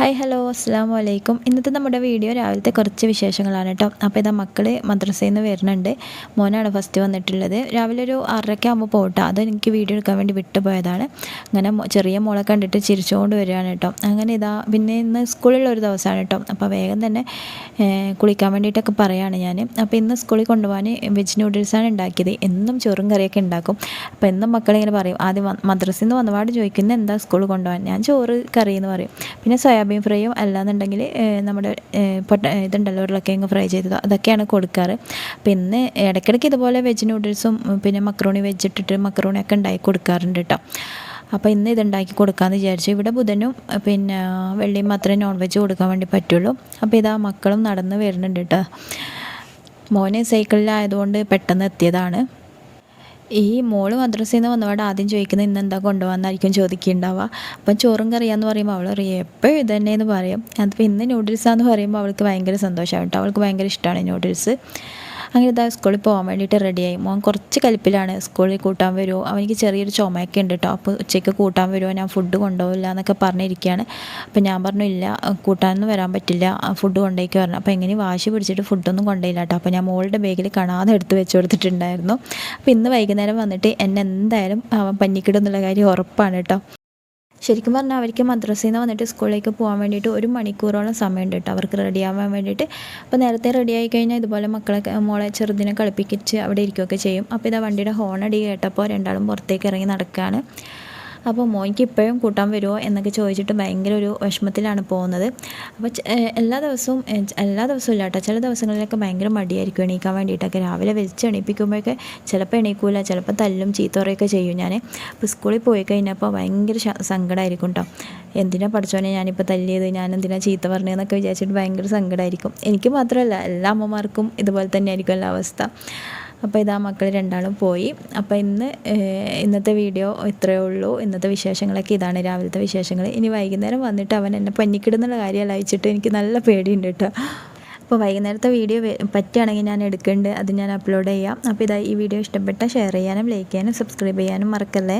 Hi hello അസ്സാമു അലൈക്കും. ഇന്നത്തെ നമ്മുടെ വീഡിയോ രാവിലത്തെ കുറച്ച് വിശേഷങ്ങളാണ് കേട്ടോ. അപ്പോൾ ഇതാ മക്കൾ മദ്രസയിൽ നിന്ന് വരുന്നുണ്ട്. മോനാണ് ഫസ്റ്റ് വന്നിട്ടുള്ളത്. രാവിലെ ഒരു 6:30 ആകുമ്പോൾ പോകട്ടോ. അത് എനിക്ക് വീഡിയോ എടുക്കാൻ വേണ്ടി വിട്ടുപോയതാണ്. അങ്ങനെ ചെറിയ മോളെ കണ്ടിട്ട് ചിരിച്ചുകൊണ്ട് വരികയാണ് കേട്ടോ. അങ്ങനെ ഇതാ പിന്നെ ഇന്ന് സ്കൂളിലുള്ള ഒരു ദിവസമാണ് കേട്ടോ. അപ്പോൾ വേഗം തന്നെ കുളിക്കാൻ വേണ്ടിയിട്ടൊക്കെ പറയുകയാണ് ഞാൻ. അപ്പോൾ ഇന്ന് സ്കൂളിൽ കൊണ്ടുപോകാൻ വെജ് നൂഡിൽസാണ് ഉണ്ടാക്കിയത്. എന്നും ചോറും കറിയൊക്കെ ഉണ്ടാക്കും. അപ്പോൾ എന്നും മക്കളിങ്ങനെ പറയും, ആദ്യം മദ്രസയിൽ നിന്ന് വന്നപാട് ചോദിക്കുന്നത് എന്താ സ്കൂളിൽ കൊണ്ടുപോകാൻ. ഞാൻ ചോറ് കറി എന്ന് പറയും. പിന്നെ സോയാബീൻ ഫ്രൈയും അല്ലാന്നുണ്ടെങ്കിൽ നമ്മുടെ ഇതുണ്ടല്ലോ ഉരുളക്കിഴങ്ങ് ഫ്രൈ ചെയ്തത് അതൊക്കെയാണ് കൊടുക്കാറ്. പിന്നെ ഇടയ്ക്കിടയ്ക്ക് ഇതുപോലെ വെജ് നൂഡിൽസും പിന്നെ മക്രോണി വെജിട്ടിട്ട് മക്രോണിയൊക്കെ ഉണ്ടാക്കി കൊടുക്കാറുണ്ട് കേട്ടോ. അപ്പോൾ ഇന്ന് ഇതുണ്ടാക്കി കൊടുക്കാമെന്ന് വിചാരിച്ചു. ഇവിടെ ബുധനും പിന്നെ വെള്ളിയും മാത്രമേ നോൺ വെജ് കൊടുക്കാൻ വേണ്ടി പറ്റുള്ളൂ. അപ്പോൾ ഇതാ മക്കളും നടന്ന് വരുന്നുണ്ട് കേട്ടോ. മോന് സൈക്കിളിലായതുകൊണ്ട് പെട്ടെന്ന് എത്തിയതാണ്. ഈ മോള് മദ്രസയിൽ നിന്ന് വന്നപാട് ആദ്യം ചോദിക്കുന്നത് ഇന്നെന്താ കൊണ്ടുപോകാമെന്നായിരിക്കും ചോദിക്കുന്നുണ്ടാവുക. അപ്പം ചോറും കറിയാന്ന് പറയുമ്പോൾ അവൾ പറയും എപ്പോഴും ഇത് തന്നെയെന്ന് പറയും. അതിപ്പോൾ ഇന്ന് നൂഡിൽസാന്ന് പറയുമ്പോൾ അവൾക്ക് ഭയങ്കര സന്തോഷമാണ് കേട്ടോ. അവൾക്ക് ഭയങ്കര ഇഷ്ടമാണ് നൂഡിൽസ്. അങ്ങനെ ഇതാ സ്കൂളിൽ പോകാൻ വേണ്ടിയിട്ട് റെഡിയായി. മോൻ കുറച്ച് കലിപ്പിലാണ്. സ്കൂളിൽ കൂട്ടാൻ വരുമോ, അവനിക്ക് ചെറിയൊരു ചുമയൊക്കെ ഉണ്ട് കേട്ടോ. അപ്പോൾ ഉച്ചയ്ക്ക് കൂട്ടാൻ വരുമോ, ഞാൻ ഫുഡ് കൊണ്ടുപോകില്ല എന്നൊക്കെ പറഞ്ഞിരിക്കുകയാണ്. അപ്പോൾ ഞാൻ പറഞ്ഞു ഇല്ല, കൂട്ടാനൊന്നും വരാൻ പറ്റില്ല, ഫുഡ് കൊണ്ടേക്ക് വരണം. അപ്പോൾ എങ്ങനെ വാശി പിടിച്ചിട്ട് ഫുഡൊന്നും കൊണ്ടുപോയില്ല കേട്ടോ. അപ്പോൾ ഞാൻ മോളുടെ ബാഗിൽ കാണാതെ എടുത്ത് വെച്ച് കൊടുത്തിട്ടുണ്ടായിരുന്നു. അപ്പോൾ ഇന്ന് വൈകുന്നേരം വന്നിട്ട് എന്നെ എന്തായാലും അവൻ പഞ്ഞിക്കിടും എന്നുള്ള കാര്യം ഉറപ്പാണ് കേട്ടോ. ശരിക്കും പറഞ്ഞാൽ അവർക്ക് മദ്രസയിൽ നിന്ന് വന്നിട്ട് സ്കൂളിലേക്ക് പോകാൻ വേണ്ടിയിട്ട് 1 മണിക്കൂറോളം സമയമുണ്ട് കേട്ടോ അവർക്ക് റെഡിയാവാൻ വേണ്ടിയിട്ട്. അപ്പോൾ നേരത്തെ റെഡിയായി കഴിഞ്ഞാൽ ഇതുപോലെ മോളെ ചെറുതിനെ കളിപ്പിച്ച് അവിടെ ഇരിക്കുകയൊക്കെ ചെയ്യും. അപ്പോൾ ഇതാ വണ്ടിയുടെ ഹോണടി കേട്ടപ്പോൾ രണ്ടാളും പുറത്തേക്ക് ഇറങ്ങി നടക്കുകയാണ്. അപ്പോൾ മോനിക്ക് ഇപ്പോഴും കൂട്ടാൻ വരുമോ എന്നൊക്കെ ചോദിച്ചിട്ട് ഭയങ്കര ഒരു വിഷമത്തിലാണ് പോകുന്നത്. അപ്പോൾ എല്ലാ ദിവസവും ഇല്ല കേട്ടോ. ചില ദിവസങ്ങളിലൊക്കെ ഭയങ്കര മടിയായിരിക്കും എണീക്കാൻ വേണ്ടിയിട്ടൊക്കെ. രാവിലെ വെച്ച് എണീപ്പിക്കുമ്പോഴൊക്കെ ചിലപ്പോൾ എണീക്കൂല, ചിലപ്പോൾ തല്ലും ചീത്തറയൊക്കെ ചെയ്യും ഞാൻ. അപ്പോൾ സ്കൂളിൽ പോയി കഴിഞ്ഞപ്പോൾ ഭയങ്കര സങ്കടമായിരിക്കും കേട്ടോ. എന്തിനാ പഠിച്ചോനെ ഞാനിപ്പോൾ തല്ലിയത്, ഞാൻ എന്തിനാ ചീത്ത പറഞ്ഞതെന്നൊക്കെ വിചാരിച്ചിട്ട് ഭയങ്കര സങ്കടമായിരിക്കും. എനിക്ക് മാത്രമല്ല എല്ലാ അമ്മമാർക്കും ഇതുപോലെ തന്നെ ആയിരിക്കും എല്ലാ അവസ്ഥ. അപ്പോൾ ഇതാ മക്കൾ രണ്ടാളും പോയി. അപ്പോൾ ഇന്നത്തെ വീഡിയോ ഇത്രയേ ഉള്ളൂ. ഇന്നത്തെ വിശേഷങ്ങളൊക്കെ ഇതാണ്, രാവിലത്തെ വിശേഷങ്ങൾ. ഇനി വൈകുന്നേരം വന്നിട്ട് അവൻ എന്നെ പഞ്ഞിക്കിടുന്നുള്ള കാര്യം അയച്ചിട്ട് എനിക്ക് നല്ല പേടിയുണ്ട് കേട്ടോ. അപ്പോൾ വൈകുന്നേരത്തെ വീഡിയോ പറ്റുകയാണെങ്കിൽ ഞാൻ എടുക്കുന്നുണ്ട്, അത് ഞാൻ അപ്ലോഡ് ചെയ്യാം. അപ്പോൾ ഇതാ ഈ വീഡിയോ ഇഷ്ടപ്പെട്ട ഷെയർ ചെയ്യാനും ലൈക്ക് ചെയ്യാനും സബ്സ്ക്രൈബ് ചെയ്യാനും മറക്കല്ലേ.